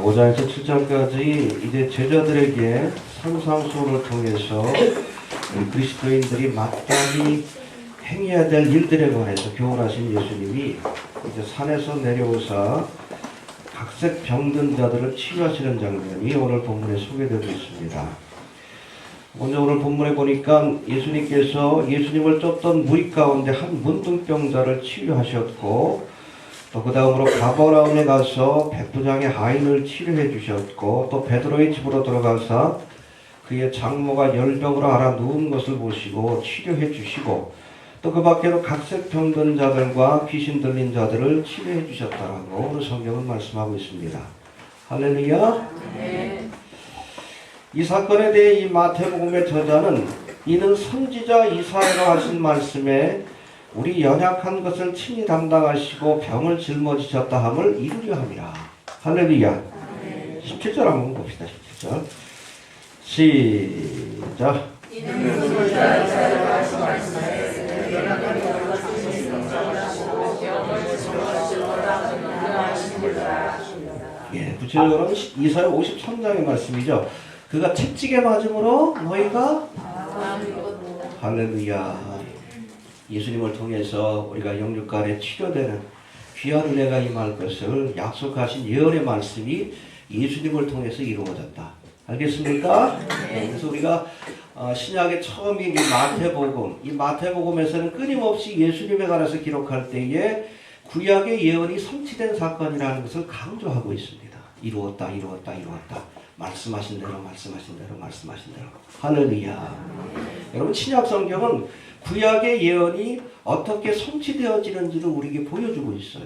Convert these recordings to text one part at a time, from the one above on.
5장에서 7장까지 이제 제자들에게 산상수훈을 통해서 그리스도인들이 마땅히 행해야 될 일들에 관해서 교훈하신 예수님이 이제 산에서 내려오사 각색 병든 자들을 치유하시는 장면이 오늘 본문에 소개되고 있습니다. 먼저 오늘 본문에 보니까 예수님께서 예수님을 쫓던 무리 가운데 한 문둥병자를 치유하셨고, 또 그 다음으로 가버나움에 가서 백부장의 하인을 치료해 주셨고, 또 베드로의 집으로 들어가서 그의 장모가 열병으로 앓아 누운 것을 보시고 치료해 주시고, 또 그 밖에도 각색 병든 자들과 귀신 들린 자들을 치료해 주셨다라고 오늘 성경은 말씀하고 있습니다. 할렐루야. 네. 이 사건에 대해 이 마태복음의 저자는 이는 선지자 이사야가 하신 말씀에 우리 연약한 것을 친히 담당하시고 병을 짊어지셨다 함을 이루려 함이라. 할렐루야. 17절 한번 봅시다. 17절 시작. 이는 선지자 이사야가 하신 말씀에 연약한 것을 친히 담당하시고 병을 짊어지셨다 함을 이루려 함이라. 구체적으로는 이사야 53장의 말씀이죠. 그가 채찍에 맞음으로 너희가 할렐루야. 예수님을 통해서 우리가 영육간에 치료되는 귀한 은혜가 임할 것을 약속하신 예언의 말씀이 예수님을 통해서 이루어졌다. 알겠습니까? 그래서 우리가 신약의 처음인 이 마태복음에서는 끊임없이 예수님에 관해서 기록할 때에 구약의 예언이 성취된 사건이라는 것을 강조하고 있습니다. 이루었다. 말씀하신 대로. 할렐루야. 여러분, 신약 성경은 구약의 예언이 어떻게 성취되어지는지를 우리에게 보여주고 있어요.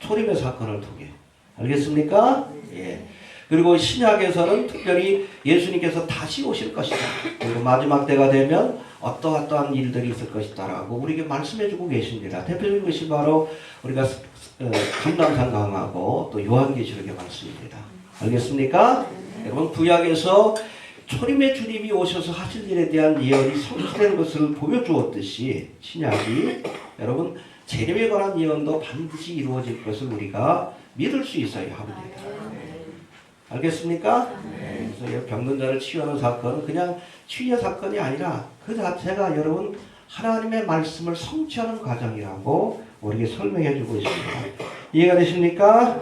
초림의 사건을 통해. 알겠습니까? 예. 그리고 신약에서는 특별히 예수님께서 다시 오실 것이다. 그리고 마지막 때가 되면 어떠한 일들이 있을 것이다라고 우리에게 말씀해주고 계십니다. 대표적인 것이 바로 우리가 감람산 강하고 또 요한계시록의 말씀입니다. 알겠습니까? 여러분, 구약에서 초림의 주님이 오셔서 하실 일에 대한 예언이 성취된 것을 보여주었듯이 신약이 여러분 재림에 관한 예언도 반드시 이루어질 것을 우리가 믿을 수 있어야 합니다. 알겠습니까? 그래서 병든 자를 치유하는 사건은 그냥 치유의 사건이 아니라 그 자체가 여러분 하나님의 말씀을 성취하는 과정이라고 우리에게 설명해 주고 있습니다. 이해가 되십니까?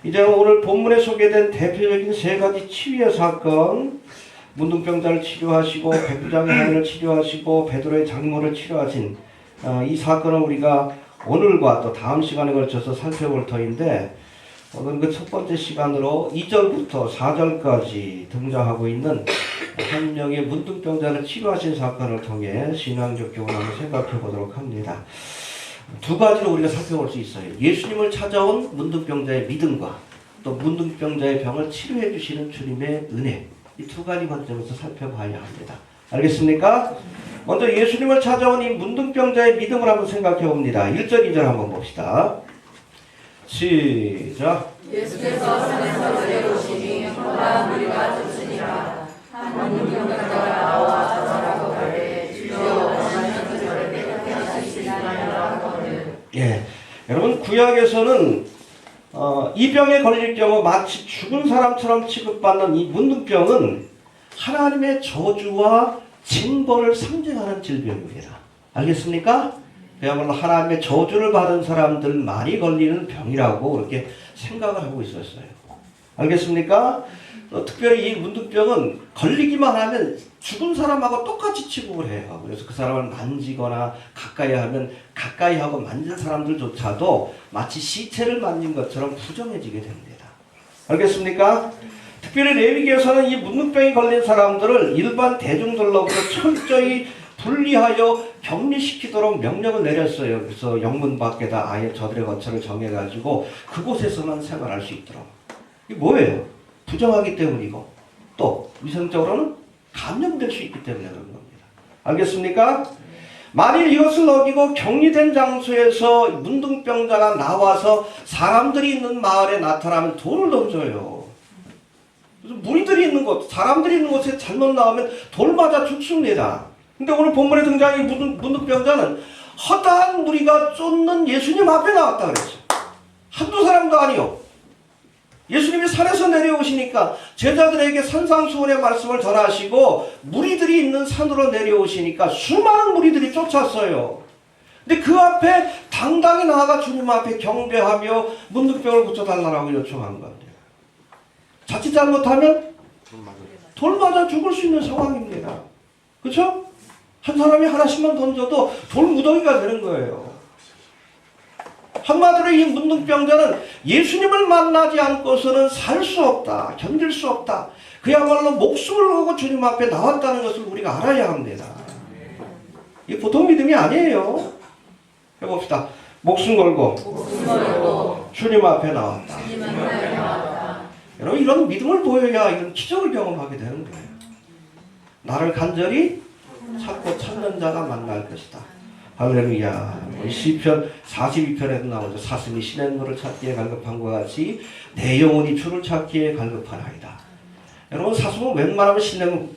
이제 오늘 본문에 소개된 대표적인 세 가지 치유의 사건, 문둥병자를 치료하시고 백부장의 하인을 치료하시고 베드로의 장모를 치료하신 이 사건을 우리가 오늘과 또 다음 시간에 걸쳐서 살펴볼 터인데, 오늘 그 첫 번째 시간으로 2절부터 4절까지 등장하고 있는 한 명의 문둥병자를 치료하신 사건을 통해 신앙적 교훈을 한번 생각해 보도록 합니다. 두 가지로 우리가 살펴볼 수 있어요. 예수님을 찾아온 문둥병자의 믿음과 또 문둥병자의 병을 치료해 주시는 주님의 은혜, 이 두 가지 관점에서 살펴봐야 합니다. 알겠습니까? 먼저 예수님을 찾아온 이 문둥병자의 믿음을 한번 생각해 봅니다. 1절 2절 한번 봅시다. 시작. 예수께서 산에서 내려오시니 험한 무리가 쫓으니라. 한 문둥병자가 나와 저라고 가되 주여 원하면 저를 깨끗게 하시리라 하거늘. 여러분, 구약에서는 이 병에 걸릴 경우 마치 죽은 사람처럼 취급받는 이 문둥병은 하나님의 저주와 징벌을 상징하는 질병입니다. 알겠습니까? 그야말로 하나님의 저주를 받은 사람들만이 걸리는 병이라고 그렇게 생각을 하고 있었어요. 알겠습니까? 특별히 이 문둥병은 걸리기만 하면 죽은 사람하고 똑같이 취급을 해요. 그래서 그 사람을 만지거나 가까이 하면 가까이 하고 만진 사람들조차도 마치 시체를 만진 것처럼 부정해지게 됩니다. 알겠습니까? 특별히 레위기에서는 이 문둥병이 걸린 사람들을 일반 대중들로부터 철저히 분리하여 격리시키도록 명령을 내렸어요. 그래서 영문 밖에다 아예 저들의 거처를 정해가지고 그곳에서만 생활할 수 있도록. 이게 뭐예요? 부정하기 때문이고 또 위생적으로는 감염될 수 있기 때문에 그런 겁니다. 알겠습니까? 만일 이것을 어기고 격리된 장소에서 문둥병자가 나와서 사람들이 있는 마을에 나타나면 돌을 던져요. 그래서 무리들이 있는 곳, 사람들이 있는 곳에 잘못 나오면 돌 맞아 죽습니다. 근데 오늘 본문에 등장한 문둥병자는 허다한 무리가 쫓는 예수님 앞에 나왔다 그랬어요. 한두 사람도 아니요. 예수님이 산에서 내려오시니까 제자들에게 산상수훈의 말씀을 전하시고 무리들이 있는 산으로 내려오시니까 수많은 무리들이 쫓았어요. 근데 그 앞에 당당히 나아가 주님 앞에 경배하며 문둥병을 고쳐달라고 요청한 겁니다. 자칫 잘못하면 돌 맞아 죽을 수 있는 상황입니다. 그렇죠? 한 사람이 하나씩만 던져도 돌 무더기가 되는 거예요. 한마디로 이 문둥병자는 예수님을 만나지 않고서는 살 수 없다, 견딜 수 없다. 그야말로 목숨을 걸고 주님 앞에 나왔다는 것을 우리가 알아야 합니다. 이게 보통 믿음이 아니에요. 해봅시다. 목숨 걸고 주님 앞에 나왔다. 여러분, 이런 믿음을 보여야 이런 기적을 경험하게 되는 거예요. 나를 간절히 찾고 찾는 자가 만날 것이다. 할렐루야. 시편 42편에도 나오죠. 사슴이 시냇물을 찾기에 갈급한 것 같이 내 영혼이 주를 찾기에 갈급하나이다. 여러분, 사슴은 웬만하면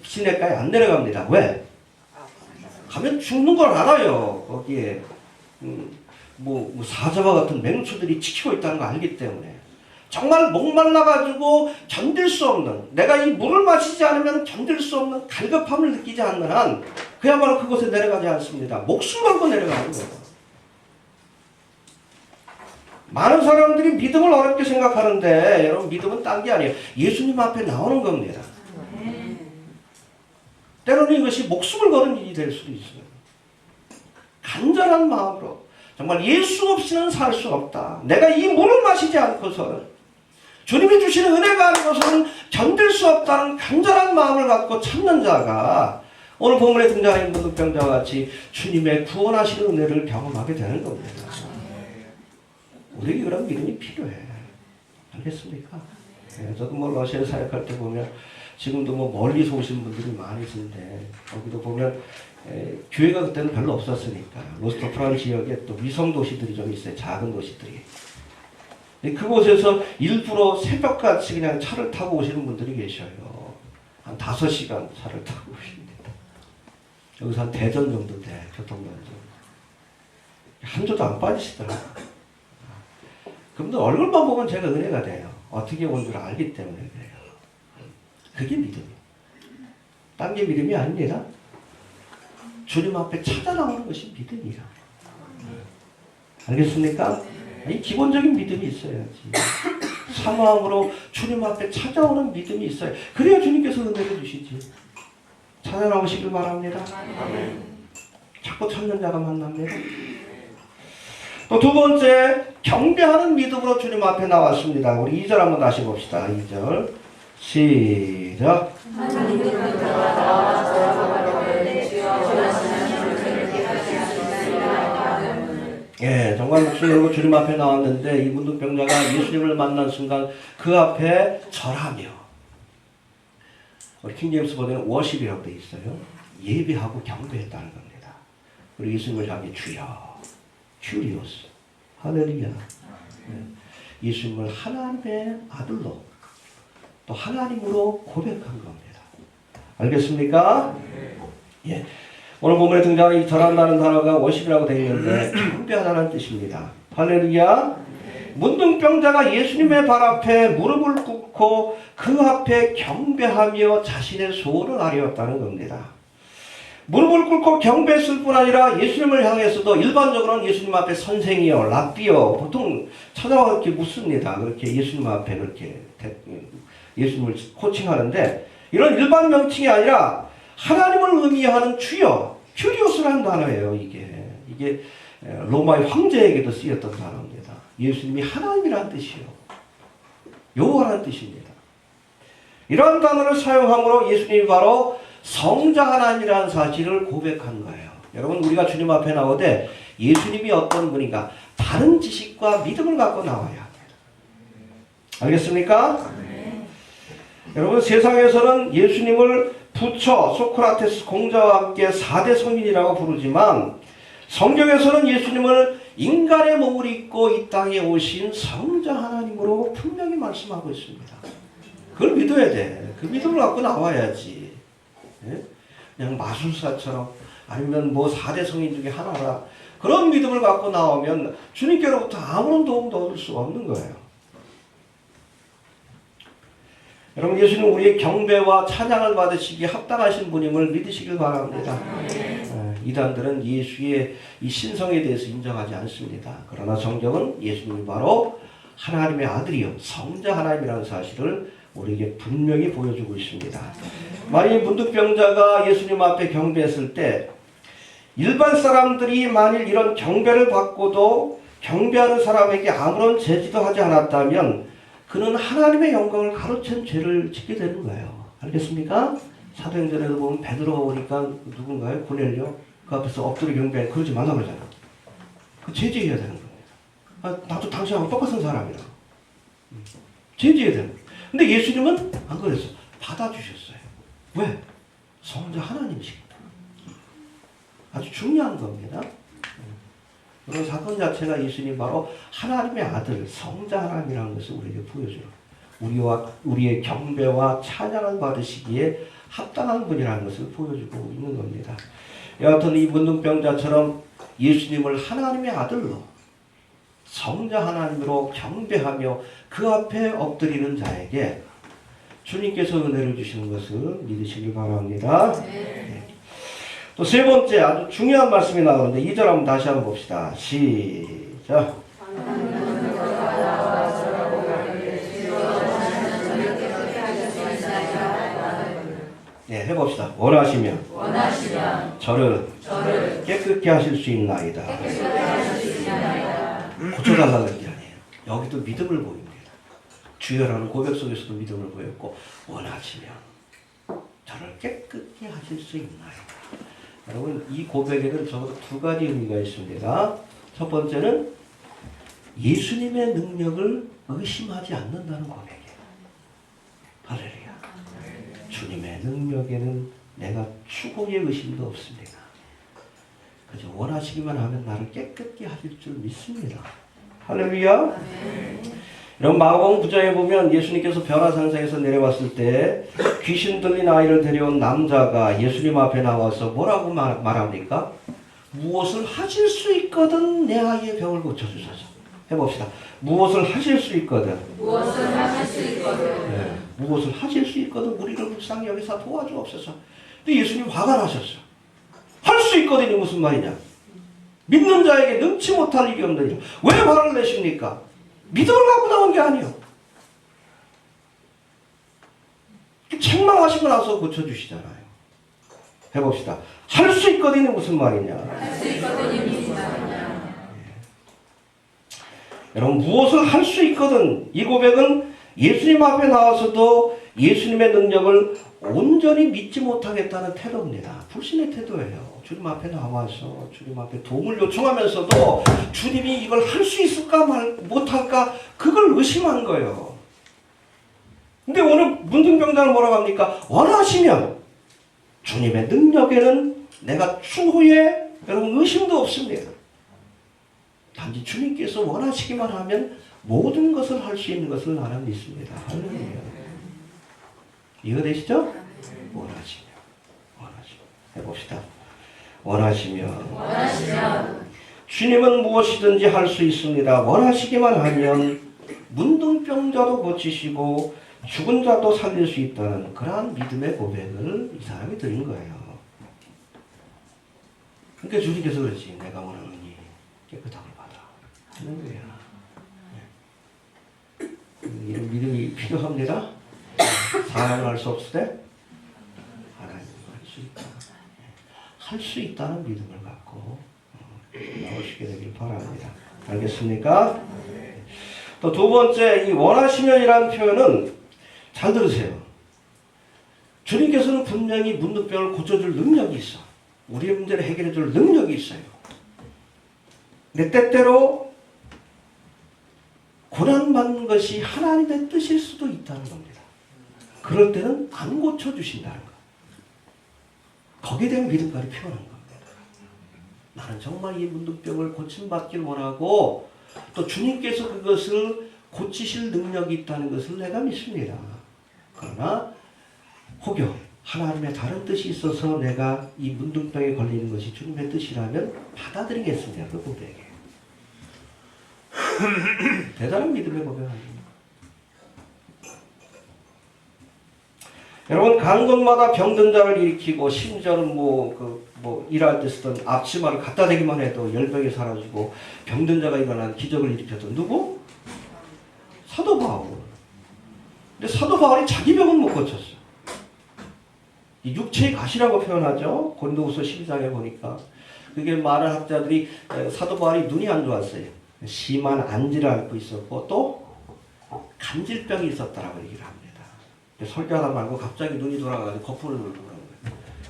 시냇가에 안 내려갑니다. 왜? 가면 죽는 걸 알아요. 거기에 사자와 같은 맹수들이 지키고 있다는 걸 알기 때문에. 정말 목말라가지고 견딜 수 없는, 내가 이 물을 마시지 않으면 견딜 수 없는 갈급함을 느끼지 않는 한 그야말로 그곳에 내려가지 않습니다. 목숨 걸고 내려가는 거예요. 많은 사람들이 믿음을 어렵게 생각하는데 여러분, 믿음은 딴 게 아니에요. 예수님 앞에 나오는 겁니다. 때로는 이것이 목숨을 거는 일이 될 수도 있어요. 간절한 마음으로 정말 예수 없이는 살 수 없다. 내가 이 물을 마시지 않고서는, 주님이 주시는 은혜가 아니고서는 견딜 수 없다는 간절한 마음을 갖고 찾는 자가 오늘 본문에 등장하는 문둥병자와 같이 주님의 구원하시는 은혜를 경험하게 되는 겁니다. 우리에게 그런 믿음이 필요해. 알겠습니까? 네, 저도 러시아에 사역할 때 보면 지금도 멀리서 오신 분들이 많이 있는데 거기도 보면 교회가 그때는 별로 없었으니까 로스토프란 지역에 또 위성 도시들이 좀 있어요. 작은 도시들이. 그곳에서 일부러 새벽같이 그냥 차를 타고 오시는 분들이 계셔요. 한 5시간 차를 타고 오십니다. 여기서 한 대전 정도 돼, 교통단전. 한 조도 안 빠지시더라고요. 그분들 얼굴만 보면 제가 은혜가 돼요. 어떻게 온 줄 알기 때문에 그래요. 그게 믿음이에요. 딴 게 믿음이 아닙니다. 주님 앞에 찾아 나오는 것이 믿음이야. 알겠습니까? 이 기본적인 믿음이 있어야지. 사모함으로 주님 앞에 찾아오는 믿음이 있어요. 그래야 주님께서 은혜를 주시지. 찾아 나오시길 바랍니다. 자꾸 찾는 자가 만납니다. 또 두 번째, 경배하는 믿음으로 주님 앞에 나왔습니다. 우리 2절 한번 다시 봅시다. 2절 시작. 예, 정말 목숨 걸고 주님 앞에 나왔는데 이 문둥병자가 예수님을 만난 순간 그 앞에 절하며, 우리 킹제임스 버전에 워십이라고 되어 있어요. 예배하고 경배했다는 겁니다. 그리고 예수님을 향해 주여, 큐리오스, 할렐루야. 예, 예수님을 하나님의 아들로 또 하나님으로 고백한 겁니다. 알겠습니까? 예. 오늘 본문에 등장하는 이 절한다는 단어가 워십이라고 되어 있는데 경배하다는 뜻입니다. 할렐루야. 문둥병자가 예수님의 발 앞에 무릎을 꿇고 그 앞에 경배하며 자신의 소원을 아뢰었다는 겁니다. 무릎을 꿇고 경배했을 뿐 아니라 예수님을 향해서도 일반적으로는 예수님 앞에 선생이여, 랍비여 보통 찾아와 이렇게 묻습니다. 그렇게 예수님 앞에 그렇게 예수님을 코칭하는데 이런 일반 명칭이 아니라 하나님을 의미하는 주여, 큐리오스라는 단어예요. 이게 로마의 황제에게도 쓰였던 단어입니다. 예수님이 하나님이라는 뜻이요, 여호와라는 뜻입니다. 이러한 단어를 사용함으로 예수님이 바로 성자 하나님이라는 사실을 고백한 거예요. 여러분, 우리가 주님 앞에 나오되 예수님이 어떤 분인가 다른 지식과 믿음을 갖고 나와야 합니다. 알겠습니까? 여러분, 세상에서는 예수님을 부처, 소크라테스 공자와 함께 4대 성인이라고 부르지만 성경에서는 예수님을 인간의 몸을 입고 이 땅에 오신 성자 하나님으로 분명히 말씀하고 있습니다. 그걸 믿어야 돼. 그 믿음을 갖고 나와야지. 예? 그냥 마술사처럼 아니면 4대 성인 중에 하나라, 그런 믿음을 갖고 나오면 주님께로부터 아무런 도움도 얻을 수가 없는 거예요. 여러분 예수님 우리의 경배와 찬양을 받으시기에 합당하신 분임을 믿으시길 바랍니다. 이단들은 예수의 이 신성에 대해서 인정하지 않습니다. 그러나 성경은 예수님이 바로 하나님의 아들이요 성자 하나님이라는 사실을 우리에게 분명히 보여주고 있습니다. 만일 문둥병자가 예수님 앞에 경배했을 때 일반 사람들이 만일 이런 경배를 받고도 경배하는 사람에게 아무런 제지도 하지 않았다면 그는 하나님의 영광을 가로챈 죄를 짓게 되는 거예요. 알겠습니까? 사도행전에도 보면 베드로가 오니까 누군가요? 고넬료 그 앞에서 엎드려 경배해 그러지 말라고 그러잖아. 그 제지해야 되는 겁니다. 나도 당신하고 똑같은 사람이라. 제지해야 되는 거예요. 근데 예수님은 안 그랬어. 받아주셨어요. 왜? 성자 하나님이시기 때문에. 아주 중요한 겁니다. 그런 사건 자체가 예수님 바로 하나님의 아들, 성자 하나님이라는 것을 우리에게 보여줘요. 우리의 경배와 찬양을 받으시기에 합당한 분이라는 것을 보여주고 있는 겁니다. 여하튼 이 문둥병자처럼 예수님을 하나님의 아들로 성자 하나님으로 경배하며 그 앞에 엎드리는 자에게 주님께서 은혜를 주시는 것을 믿으시길 바랍니다. 네. 또 세 번째 아주 중요한 말씀이 나오는데 2절 한번 다시 한번 봅시다. 시작. 네, 해봅시다. 원하시면 저를 깨끗게 하실 수 있나이다. 고쳐달라는 게 아니에요. 여기도 믿음을 보입니다. 주여라는 고백 속에서도 믿음을 보였고 원하시면 저를 깨끗게 하실 수 있나이다. 여러분 이 고백에는 적어도 두 가지 의미가 있습니다. 첫 번째는 예수님의 능력을 의심하지 않는다는 고백이에요. 할렐루야. 주님의 능력에는 내가 추구의 의심도 없습니다. 그저 원하시기만 하면 나를 깨끗게 하실 줄 믿습니다. 할렐루야. 여러분 마가복음 9장에 보면 예수님께서 변화산상에서 내려왔을 때 귀신 들린 아이를 데려온 남자가 예수님 앞에 나와서 뭐라고 말합니까? 무엇을 하실 수 있거든 내 아이의 병을 고쳐주소서. 해봅시다. 무엇을 하실 수 있거든. 무엇을 하실 수 있거든. 네. 무엇을 하실 수 있거든 우리를 불쌍히 여기서 도와주옵소서. 근데 예수님 화가 나셨어. 할 수 있거든이 무슨 말이냐? 믿는 자에게 능치 못할 일이 없느냐? 왜 화를 내십니까? 믿음을 갖고 나온 게 아니에요. 책망하시고 나서 고쳐주시잖아요. 해봅시다. 할 수 있거든이 무슨 말이냐? 할 수 있거든이 무슨 말이냐? 여러분 무엇을 할 수 있거든 이 고백은 예수님 앞에 나와서도 예수님의 능력을 온전히 믿지 못하겠다는 태도입니다. 불신의 태도예요. 주님 앞에 나와서 주님 앞에 도움을 요청하면서도 주님이 이걸 할 수 있을까 못할까 그걸 의심한 거예요. 근데 오늘 문둥병자는 뭐라고 합니까? 원하시면 주님의 능력에는 내가 추후에 여러분 의심도 없습니다. 단지 주님께서 원하시기만 하면 모든 것을 할 수 있는 것을 나는 믿습니다. 할렐루야. 이해되시죠? 원하시면 해봅시다. 원하시면 주님은 무엇이든지 할 수 있습니다. 원하시기만 하면 문둥병자도 고치시고 죽은 자도 살릴 수 있다는 그러한 믿음의 고백을 이 사람이 드린 거예요. 그러니까 주님께서 그렇지. 내가 원하노니 깨끗함을 받아. 할렐루야. 이런 믿음이 필요합니다. 사람은 할 수 없을 때 하나님은 할 수 있다. 할 수 있다는 믿음을 갖고 나오시게 되길 바랍니다. 알겠습니까? 또 두 번째 이 원하시면이라는 표현은 잘 들으세요. 주님께서는 분명히 문둥병을 고쳐줄 능력이 있어. 우리의 문제를 해결해줄 능력이 있어요. 근데 때때로 고난받는 것이 하나님의 뜻일 수도 있다는 겁니다. 그럴 때는 안 고쳐주신다는 것. 거기에 대한 믿음까지 표현한 겁니다. 나는 정말 이 문둥병을 고침받길 원하고 또 주님께서 그것을 고치실 능력이 있다는 것을 내가 믿습니다. 그러나 혹여 하나님의 다른 뜻이 있어서 내가 이 문둥병에 걸리는 것이 주님의 뜻이라면 받아들이겠습니다. 그 고백에. 대단한 믿음의 고백 아닙니까? 여러분 간 곳마다 병든 자를 일으키고 심지어는 일할 때 쓰던 앞치마를 갖다 대기만 해도 열병이 사라지고 병든 자가 일어난 기적을 일으켰던 누구? 사도 바울. 근데 사도 바울이 자기 병은 못 고쳤어. 이 육체의 가시라고 표현하죠. 고린도후서 12장에 보니까 그게 많은 학자들이 사도 바울이 눈이 안 좋았어요. 심한 안지를 앓고 있었고 또 간질병이 있었다라고 얘기를 합니다. 설교하다 말고 갑자기 눈이 돌아가가지고 거품을 물고 그런 거예요.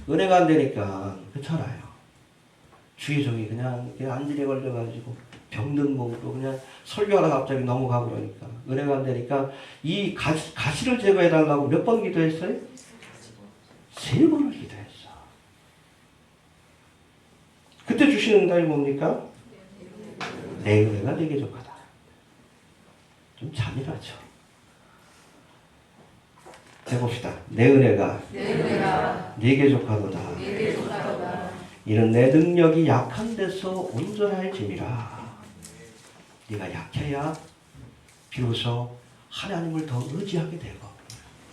은혜가 안 되니까 그렇잖아요. 주의 종이 그냥 안질에 걸려가지고 병든 몸으로 그냥 설교하다 갑자기 넘어가고 그러니까 은혜가 안 되니까 이 가시를 제거해달라고 몇 번 기도했어요? 3번을 기도했어. 그때 주시는 응답이 뭡니까? 내 은혜가 내게 족하다. 좀 잔인하죠. 해봅시다. 내 은혜가 네게 족하도다. 이는 내 능력이 약한 데서 온전해짐이라. 네가 약해야 비로소 하나님을 더 의지하게 되고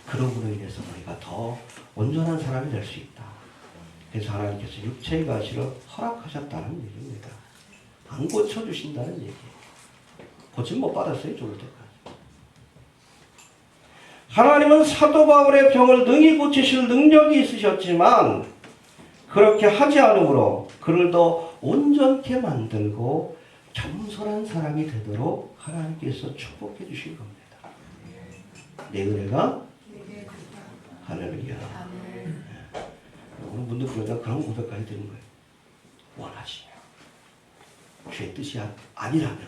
그러므로 인해서 너희가 더 온전한 사람이 될 수 있다. 그래서 하나님께서 육체의 가시를 허락하셨다는 얘기입니다. 안 고쳐주신다는 얘기예요. 고침 못 받았어요. 죽을 때까지. 하나님은 사도 바울의 병을 능히 고치실 능력이 있으셨지만 그렇게 하지 않으므로 그를 더 온전케 만들고 겸손한 사람이 되도록 하나님께서 축복해 주신 겁니다. 내 은혜가 할렐루야. 오늘 문득보다 그런 고백까지 드린 거예요. 원하시면 주의 뜻이 아니라면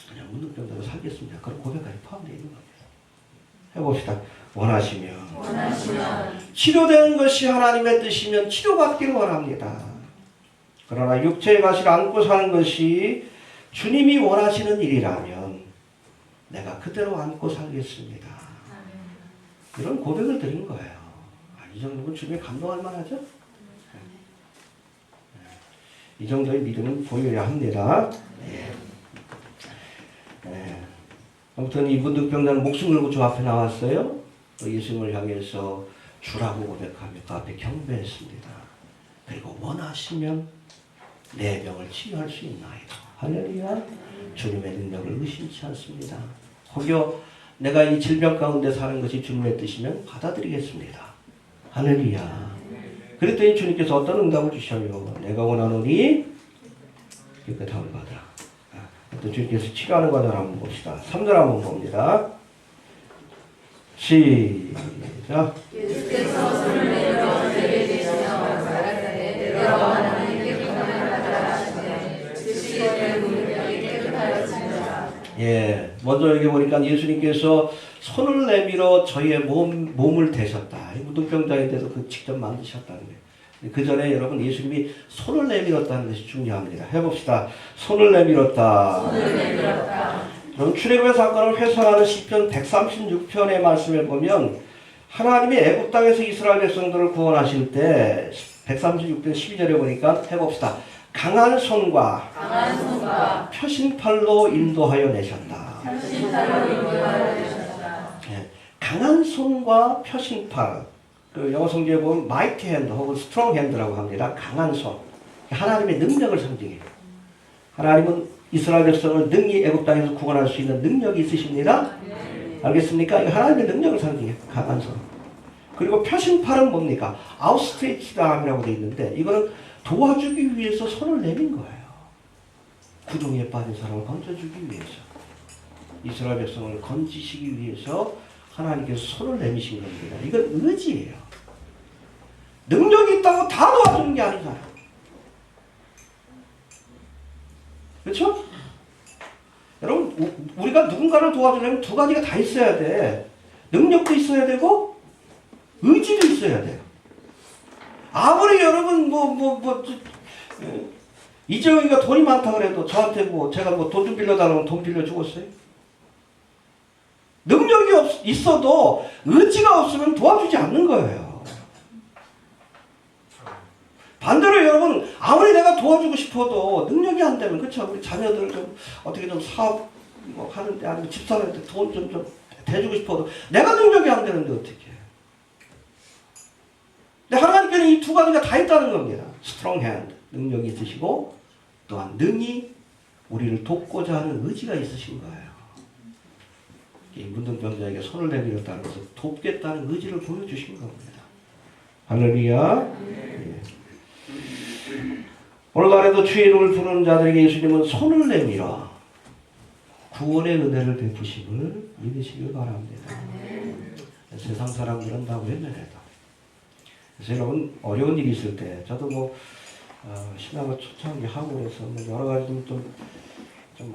그냥 문득보다 살겠습니다. 그런 고백까지 포함되어 있는 겁니다. 해봅시다. 원하시면 치료되는 것이 하나님의 뜻이면 치료받기를 원합니다. 그러나 육체의 가시를 안고 사는 것이 주님이 원하시는 일이라면 내가 그대로 안고 살겠습니다. 이런 고백을 드린 거예요. 이 정도면 주님이 감동할 만하죠? 이 정도의 믿음은 보여야 합니다. 아무튼 이 문득병자는 목숨 걸고 주 앞에 나왔어요. 또 예수님을 향해서 주라고 고백하며 그 앞에 경배했습니다. 그리고 원하시면 내 병을 치유할 수 있나이다. 할렐루야. 주님의 능력을 의심치 않습니다. 혹여 내가 이 질병 가운데 사는 것이 주님의 뜻이면 받아들이겠습니다. 할렐루야. 그랬더니 주님께서 어떤 응답을 주셔요. 내가 원하노니 깨끗함을 받으라. 또 주님께서 치료하는 과정을 한번 봅시다. 3절 한번 봅니다. 시작. 예수께서 손을 내밀어 내게 계시며 가라사대 내가 원하는 깨끗함을 받으라 하시되 즉시 내 무릎이 깨끗하여지니라. 예, 먼저 여기 보니까 예수님께서 손을 내밀어 저희의 몸을 대셨다. 무등병자에 대해서 직접 만드셨다는 거예요. 그 전에 여러분 예수님이 손을 내밀었다는 것이 중요합니다. 해봅시다. 손을 내밀었다. 그럼 출애굽의 사건을 회상하는 시편 136편의 말씀을 보면 하나님이 애굽 땅에서 이스라엘 백성들을 구원하실 때 136편 12절에 보니까 해봅시다. 강한 손과 표신팔로 인도하여 내셨다. 강한 손과 표신팔. 그 영어 성경에 보면 mighty hand 혹은 strong hand라고 합니다. 강한 손. 하나님의 능력을 상징해요. 하나님은 이스라엘 백성을 능히 애굽 땅에서 구원할 수 있는 능력이 있으십니다. 알겠습니까? 하나님의 능력을 상징해요. 강한 손. 그리고 표신팔은 뭡니까? outstretched arm이라고 되어 있는데 이거는 도와주기 위해서 손을 내민 거예요. 구덩이에 빠진 사람을 건져주기 위해서. 이스라엘 백성을 건지시기 위해서 하나님께서 손을 내미신 겁니다. 이건 의지예요. 능력이 있다고 다 도와주는 게 아니잖아요. 그렇죠? 여러분 우리가 누군가를 도와주려면 두 가지가 다 있어야 돼. 능력도 있어야 되고 의지도 있어야 돼요. 아무리 여러분 이재용이가 돈이 많다 그래도 저한테 제가 돈 좀 빌려달라면 돈 빌려 주겠어요? 능력이 있어도 의지가 없으면 도와주지 않는 거예요. 반대로 여러분 아무리 내가 도와주고 싶어도 능력이 안 되면 그렇죠? 우리 자녀들 좀 어떻게 좀 사업 하는데 아니면 집 사는데 돈 좀 대주고 싶어도 내가 능력이 안 되는데 어떻게 해? 근데 하나님께는 이 두 가지가 다 있다는 겁니다. strong hand, 능력이 있으시고 또한 능히 우리를 돕고자 하는 의지가 있으신 거예요. 이 문둥병자에게 손을 내밀었다는 것은 돕겠다는 의지를 보여주신 겁니다. 할렐루야. 예. 오늘날에도 주의 이름을 부르는 자들에게 예수님은 손을 내밀어 구원의 은혜를 베푸심을 믿으시길 바랍니다. 세상 사람들은 다 외면해도. 그래서 여러분 어려운 일이 있을 때 저도 신앙을 초창기 하고 그래서 여러 가지 좀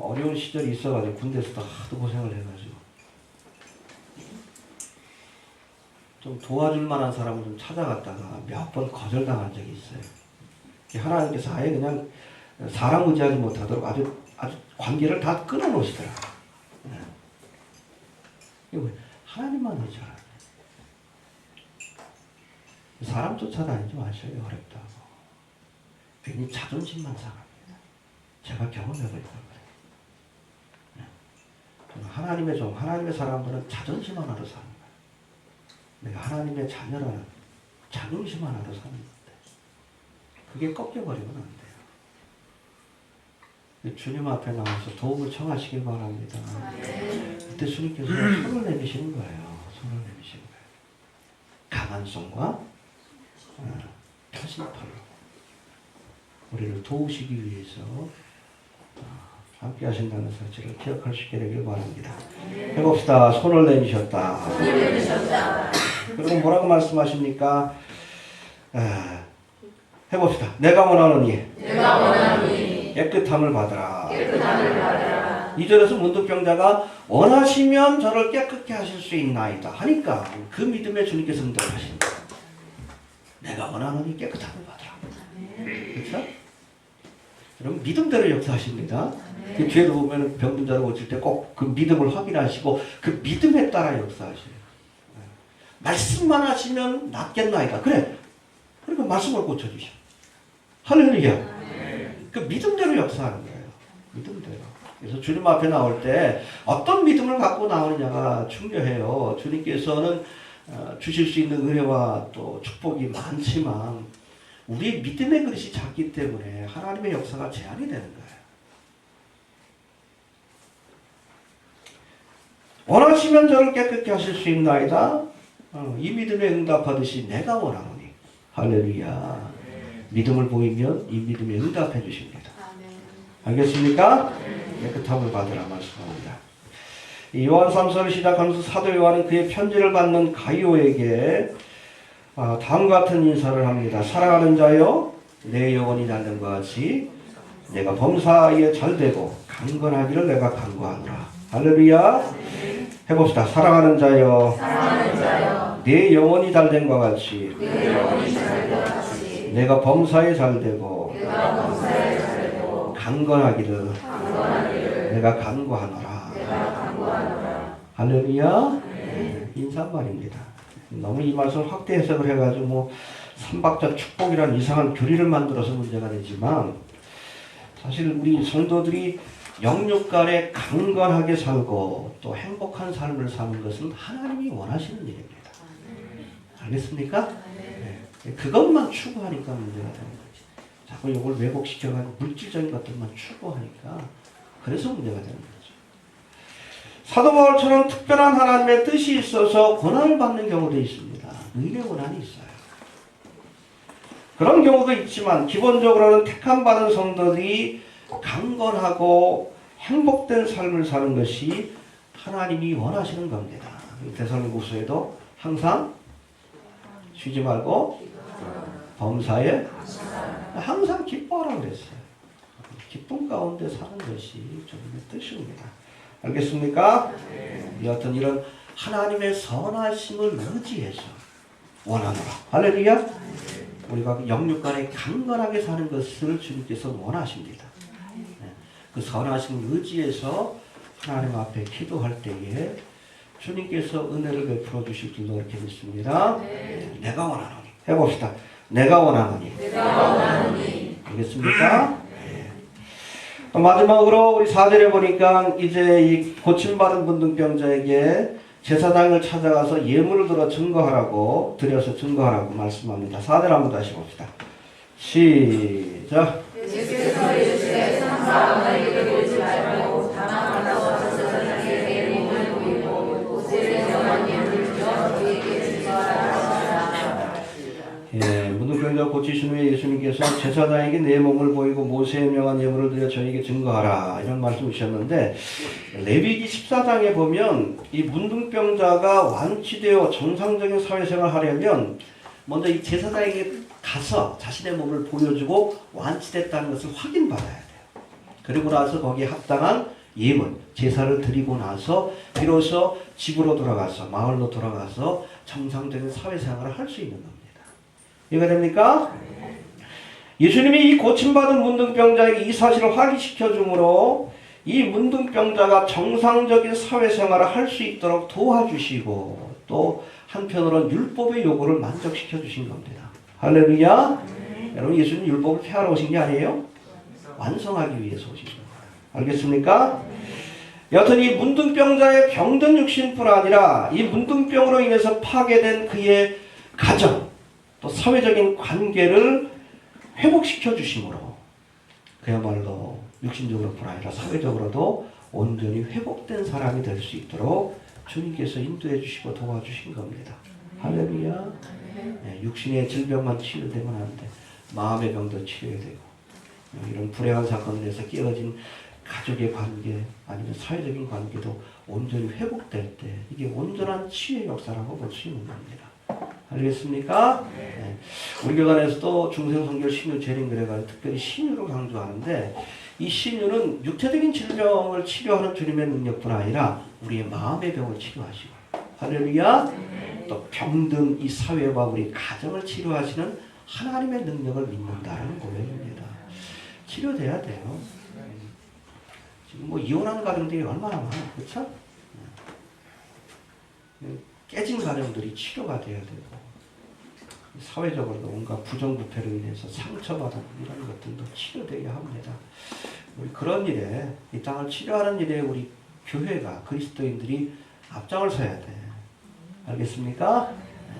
어려운 시절이 있어가지고 군대에서도 하도 고생을 해가지고 좀 도와줄 만한 사람을 좀 찾아갔다가 몇 번 거절당한 적이 있어요. 하나님께서 아예 그냥 사람 의지하지 못하도록 아주 관계를 다 끊어놓으시더라. 이거 하나님만 의지하라. 사람 쫓아다니지 마셔요. 어렵다고. 괜히 자존심만 상합니다. 제가 경험해보니까 그래요. 하나님의 종, 하나님의 사람들은 자존심 하나로 사는 거예요. 내가 하나님의 자녀라는 자긍심 하나로 사는 건데 그게 꺾여버리면 안 돼요. 주님 앞에 나와서 도움을 청하시길 바랍니다. 그때 주님께서 손을 내미시는 거예요. 손을 내미시는 거예요. 강한 손과 펴신 팔로 우리를 도우시기 위해서 함께 하신다는 사실을 기억할 수 있게 되길 바랍니다. 해봅시다. 손을 내미셨다. 그리고 뭐라고 말씀하십니까? 해봅시다. 내가 원하노니 깨끗함을 받으라. 2절에서 문둥병자가 원하시면 저를 깨끗게 하실 수 있나이다 하니까 그 믿음에 주님께서 응답하십니다. 내가 원하노니 깨끗함을 받으라. 그렇죠? 여러분 믿음대로 역사하십니다. 그 뒤에도 보면 병든 자를 고칠 때 꼭 그 믿음을 확인하시고 그 믿음에 따라 역사하셔요. 말씀만 하시면 낫겠나이다. 그래. 그러니까 말씀을 고쳐주셔. 할렐루야. 그 믿음대로 역사하는 거예요. 믿음대로. 그래서 주님 앞에 나올 때 어떤 믿음을 갖고 나오느냐가 중요해요. 주님께서는 주실 수 있는 은혜와 또 축복이 많지만 우리의 믿음의 그릇이 작기 때문에 하나님의 역사가 제한이 되는 거예요. 원하시면 저를 깨끗게 하실 수 있나이다. 이 믿음에 응답하듯이 내가 원하노니. 할렐루야. 믿음을 보이면 이 믿음에 응답해 주십니다. 알겠습니까? 깨끗함을 받으라 말씀합니다. 요한 3서를 시작하면서 사도 요한은 그의 편지를 받는 가이오에게 다음과 같은 인사를 합니다. 사랑하는 자여, 내 영혼이 달는 것 같이 내가 범사에 잘되고 강건하기를 내가 간구하노라. 할렐루야. 해봅시다. 사랑하는 자여, 내 영혼이 잘된 것 같이 내가 범사에 잘되고 강건하기를 내가 간구하노라. 할렐루야. 인사말입니다. 너무 이 말씀을 확대 해석을 해가지고 삼박자 축복이라는 이상한 교리를 만들어서 문제가 되지만 사실 우리 성도들이 영육간에 강건하게 살고 또 행복한 삶을 사는 것은 하나님이 원하시는 일입니다. 알겠습니까? 네. 그것만 추구하니까 문제가 되는 거지. 자꾸 이걸 왜곡시켜가지고 물질적인 것들만 추구하니까 그래서 문제가 되는 거죠. 사도 바울처럼 특별한 하나님의 뜻이 있어서 고난을 받는 경우도 있습니다. 의의 고난이 있어요. 그런 경우도 있지만 기본적으로는 택함 받은 성도들이 강건하고 행복된 삶을 사는 것이 하나님이 원하시는 겁니다. 데살로니가후서에도 항상 쉬지 말고 범사에 항상 기뻐하라고 그랬어요. 기쁨 가운데 사는 것이 주님의 뜻입니다. 알겠습니까? 여하튼 이런 하나님의 선하심을 의지해서 원하노라. 할렐루야. 우리가 영육간에 강건하게 사는 것을 주님께서 원하십니다. 그 선하심을 의지해서 하나님 앞에 기도할 때에 주님께서 은혜를 베풀어 주실 줄로 이렇게 믿습니다. 내가 원하노니. 해봅시다. 내가 원하노니. 알겠습니까? 마지막으로 우리 4절에 보니까 이제 이 고침받은 문둥병자에게 제사장을 찾아가서 예물을 드려서 증거하라고 말씀합니다. 4절 한번 다시 봅시다. 시작. 예수께서 이르시되 상사 아무에게도 보지 말고 다만 가서 제사장에게 내 몸을 보이고 옷을 정한 예물을 주어 그에게 증거하라 하시니라. 예, 문둥병자 고치신 후에 예수님께서 제사장에게 내 몸을 보이고 모세의 명한 예물을 드려 저에게 증거하라 이런 말씀을 주셨는데, 레위기 14장에 보면 이 문둥병자가 완치되어 정상적인 사회생활을 하려면 먼저 이 제사장에게 가서 자신의 몸을 보여주고 완치됐다는 것을 확인받아야 돼요. 그리고 나서 거기에 합당한 예물, 제사를 드리고 나서 비로소 집으로 돌아가서 마을로 돌아가서 정상적인 사회생활을 할 수 있는 겁니다. 이해가 됩니까? 예수님이 이 고침받은 문둥병자에게 이 사실을 확인시켜 주므로 이 문둥병자가 정상적인 사회생활을 할 수 있도록 도와주시고 또 한편으로는 율법의 요구를 만족시켜 주신 겁니다. 할렐루야. 여러분, 예수님 율법을 폐하러 오신 게 아니에요. 완성하기 위해서 오신 겁니다. 알겠습니까? 여튼 이 문둥병자의 병든 육신뿐 아니라 이 문둥병으로 인해서 파괴된 그의 가정 또 사회적인 관계를 회복시켜 주심으로 그야말로 육신적으로뿐 아니라 사회적으로도 온전히 회복된 사람이 될 수 있도록 주님께서 인도해 주시고 도와주신 겁니다. 할렐루야. 네, 육신의 질병만 치료되면 안 돼. 마음의 병도 치료해야 되고, 이런 불행한 사건에서 깨어진 가족의 관계 아니면 사회적인 관계도 온전히 회복될 때 이게 온전한 치유의 역사라고 볼 수 있는 겁니다. 알겠습니까? 네. 우리 교단에서도 중생성결 신유 재림그래가 특별히 신유를 강조하는데, 이 신유는 육체적인 질병을 치료하는 주님의 능력뿐 아니라 우리의 마음의 병을 치료하시고, 할렐루야. 또 병든 이 사회와 우리 가정을 치료하시는 하나님의 능력을 믿는다는 고백입니다. 치료돼야 돼요. 지금 뭐 이혼하는 가정들이 얼마나 많아요, 그렇죠? 깨진 가정들이 치료가 돼야 되고, 사회적으로도 온갖 부정부패로 인해서 상처받은 이런 것들도 치료되어야 합니다. 우리 그런 일에, 이 땅을 치료하는 일에 우리 교회가, 그리스도인들이 앞장을 서야 돼. 알겠습니까? 네.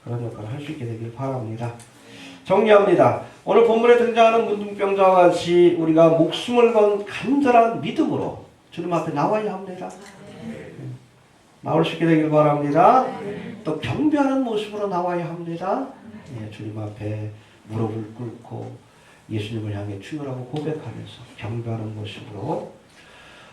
그런 역할을 할 수 있게 되길 바랍니다. 정리합니다. 오늘 본문에 등장하는 문둥병자와 같이 우리가 목숨을 건 간절한 믿음으로 주님 앞에 나와야 합니다. 나올 수 있게 되길 바랍니다. 또 경배하는 모습으로 나와야 합니다. 예, 주님 앞에 무릎을 꿇고 예수님을 향해 주여라고 고백하면서 경배하는 모습으로,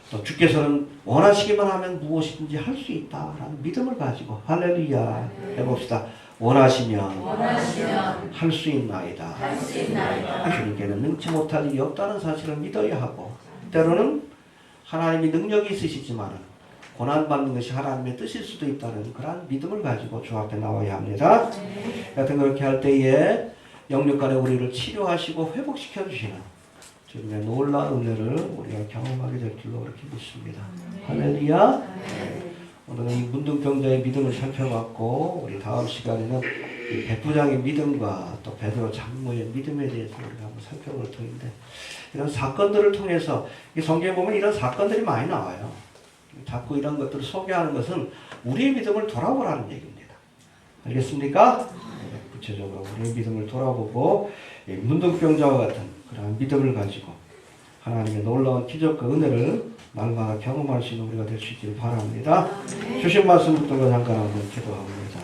또 주께서는 원하시기만 하면 무엇이든지 할 수 있다라는 믿음을 가지고 할렐루야 해봅시다. 원하시면 할 수 있나이다. 주님께는 능치 못할 일이 없다는 사실을 믿어야 하고, 때로는 하나님이 능력이 있으시지만 고난받는 것이 하나님의 뜻일 수도 있다는 그런 믿음을 가지고 주 앞에 나와야 합니다. 여튼 그렇게 할 때에 영육간에 우리를 치료하시고 회복시켜 주시는 주님의 놀라운 은혜를 우리가 경험하게 될 줄로 그렇게 믿습니다. 할렐루야. 오늘은 이 문둥병자의 믿음을 살펴봤고, 우리 다음 시간에는 이 백부장의 믿음과 또 베드로 장로의 믿음에 대해서 우리가 한번 살펴볼 터인데, 이런 사건들을 통해서 이 성경에 보면 이런 사건들이 많이 나와요. 자꾸 이런 것들을 소개하는 것은 우리의 믿음을 돌아보라는 얘기입니다. 알겠습니까? 구체적으로 우리의 믿음을 돌아보고 문둥병자와 같은 그런 믿음을 가지고 하나님의 놀라운 기적과 은혜를 날마다 경험할 수 있는 우리가 될 수 있기를 바랍니다. 주신 말씀 붙들고 잠깐 한번 기도합니다.